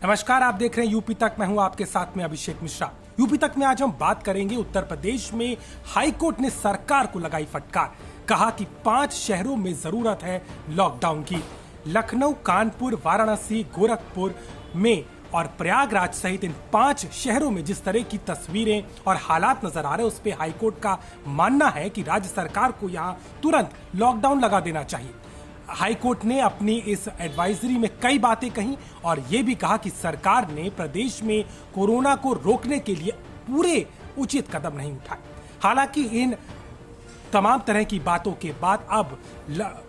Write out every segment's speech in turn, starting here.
नमस्कार, आप देख रहे हैं यूपी तक। मैं हूं आपके साथ में अभिषेक मिश्रा। यूपी तक में आज हम बात करेंगे उत्तर प्रदेश में हाईकोर्ट ने सरकार को लगाई फटकार। कहा कि 5 शहरों में जरूरत है लॉकडाउन की। लखनऊ, कानपुर, वाराणसी, गोरखपुर में और प्रयागराज सहित इन 5 शहरों में जिस तरह की तस्वीरें और हालात नजर आ रहे हैं, उस पे हाईकोर्ट का मानना है कि राज्य सरकार को यहां तुरंत लॉकडाउन लगा देना चाहिए। हाईकोर्ट ने अपनी इस एडवाइजरी में कई बातें कही और यह भी कहा कि सरकार ने प्रदेश में कोरोना को रोकने के लिए पूरे उचित कदम नहीं उठाए। हालांकि इन तमाम तरह की बातों के बाद अब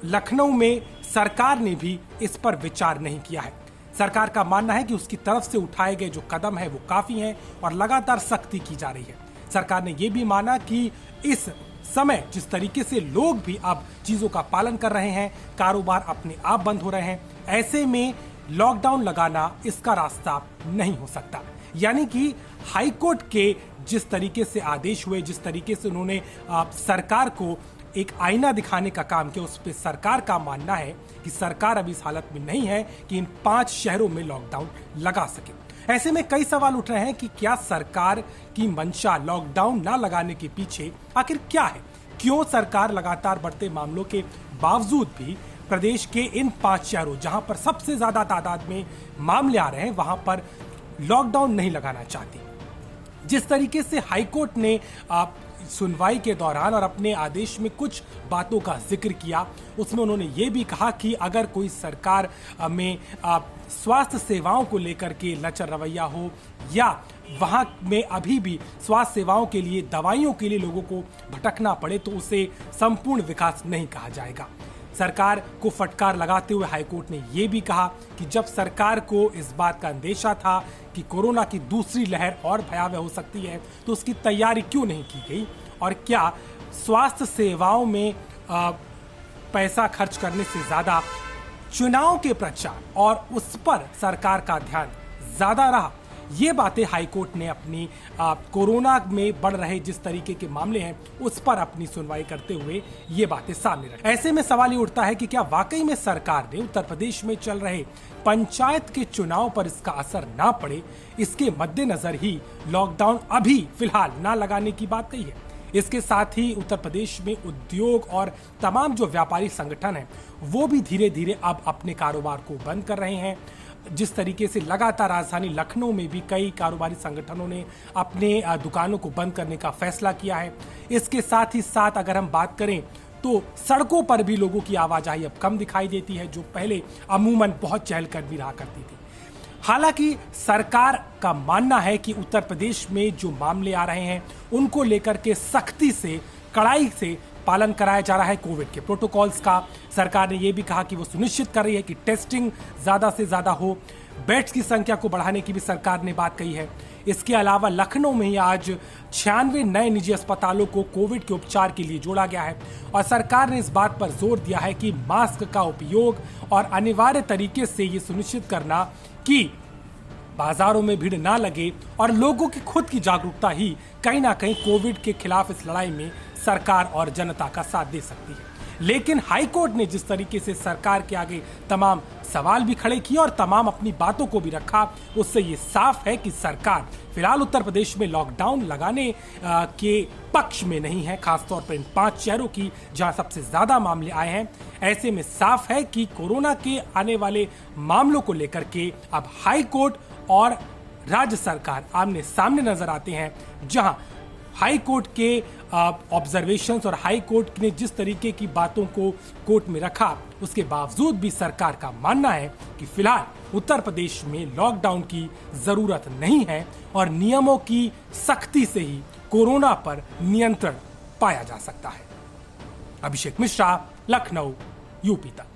लखनऊ में सरकार ने भी इस पर विचार नहीं किया है। सरकार का मानना है कि उसकी तरफ से उठाए गए जो कदम है वो काफी हैं और लगातार सख्ती की जा रही है। सरकार ने यह भी माना कि इस समय जिस तरीके से लोग भी अब चीजों का पालन कर रहे हैं, कारोबार अपने आप बंद हो रहे हैं, ऐसे में लॉकडाउन लगाना इसका रास्ता नहीं हो सकता। यानी कि हाईकोर्ट के जिस तरीके से आदेश हुए, जिस तरीके से उन्होंने सरकार को एक आईना दिखाने का काम किया, उस पर सरकार का मानना है कि सरकार अभी इस हालत में नहीं है कि इन 5 शहरों में लॉकडाउन लगा सके। ऐसे में कई सवाल उठ रहे हैं कि क्या सरकार की मंशा लॉकडाउन ना लगाने के पीछे आखिर क्या है? क्यों सरकार लगातार बढ़ते मामलों के बावजूद भी प्रदेश के इन 5 शहरों जहां पर सबसे ज्यादा तादाद में मामले आ रहे हैं, वहां पर लॉकडाउन नहीं लगाना चाहती? जिस तरीके से हाईकोर्ट ने सुनवाई के दौरान और अपने आदेश में कुछ बातों का जिक्र किया, उसमें उन्होंने ये भी कहा कि अगर कोई सरकार में स्वास्थ्य सेवाओं को लेकर के लचर रवैया हो या वहां में अभी भी स्वास्थ्य सेवाओं के लिए, दवाइयों के लिए लोगों को भटकना पड़े, तो उसे संपूर्ण विकास नहीं कहा जाएगा। सरकार को फटकार लगाते हुए हाईकोर्ट ने यह भी कहा कि जब सरकार को इस बात का अंदेशा था कि कोरोना की दूसरी लहर और भयावह हो सकती है, तो उसकी तैयारी क्यों नहीं की गई? और क्या स्वास्थ्य सेवाओं में पैसा खर्च करने से ज्यादा चुनाव के प्रचार और उस पर सरकार का ध्यान ज्यादा रहा? ये बातें हाईकोर्ट ने अपनी कोरोना में बढ़ रहे जिस तरीके के मामले हैं, उस पर अपनी सुनवाई करते हुए ये बातें सामने रखी। ऐसे में सवाल ये उठता है कि क्या वाकई में सरकार ने उत्तर प्रदेश में चल रहे पंचायत के चुनाव पर इसका असर ना पड़े, इसके मद्देनजर ही लॉकडाउन अभी फिलहाल ना लगाने की बात कही है। इसके साथ ही उत्तर प्रदेश में उद्योग और तमाम जो व्यापारी संगठन हैं, वो भी धीरे धीरे अब अपने कारोबार को बंद कर रहे हैं। जिस तरीके से लगातार राजधानी लखनऊ में भी कई कारोबारी संगठनों ने अपने दुकानों को बंद करने का फैसला किया है। इसके साथ ही साथ अगर हम बात करें तो सड़कों पर भी लोगों की आवाजाही अब कम दिखाई देती है, जो पहले अमूमन बहुत चहलकदमी रहा करती थी। हालांकि सरकार का मानना है कि उत्तर प्रदेश में जो मामले आ रहे हैं, उनको लेकर के सख्ती से, कड़ाई से पालन कराया जा रहा है कोविड के प्रोटोकॉल्स का। सरकार ने यह भी कहा कि वो सुनिश्चित कर रही है कि टेस्टिंग ज्यादा से ज्यादा हो। बेड्स की संख्या को बढ़ाने की भी सरकार ने बात कही है। इसके अलावा लखनऊ में ही आज 96 नए निजी अस्पतालों को कोविड के उपचार के लिए जोड़ा गया है और सरकार ने इस बात पर जोर दिया है कि मास्क का उपयोग और अनिवार्य तरीके से ये सुनिश्चित करना कि बाजारों में भीड़ ना लगे और लोगों की खुद की जागरूकता ही कहीं ना कहीं कोविड के खिलाफ इस लड़ाई में सरकार और जनता का साथ दे सकती है। लेकिन हाईकोर्ट ने जिस तरीके से सरकार के आगे तमाम सवाल भी खड़े किए और तमाम अपनी बातों को भी रखा, उससे ये साफ है कि सरकार फिलहाल उत्तर प्रदेश में लॉकडाउन लगाने के पक्ष में नहीं है, खासतौर पर इन 5 शहरों की जहां सबसे ज्यादा मामले आए हैं। ऐसे में साफ है कि कोरोना के आने वाले मामलों को लेकर के अब हाईकोर्ट और राज्य सरकार आमने सामने नजर आते हैं, जहां हाई कोर्ट के ऑब्जर्वेशंस और हाई कोर्ट ने जिस तरीके की बातों को कोर्ट में रखा, उसके बावजूद भी सरकार का मानना है कि फिलहाल उत्तर प्रदेश में लॉकडाउन की जरूरत नहीं है और नियमों की सख्ती से ही कोरोना पर नियंत्रण पाया जा सकता है। अभिषेक मिश्रा, लखनऊ, यूपी तक।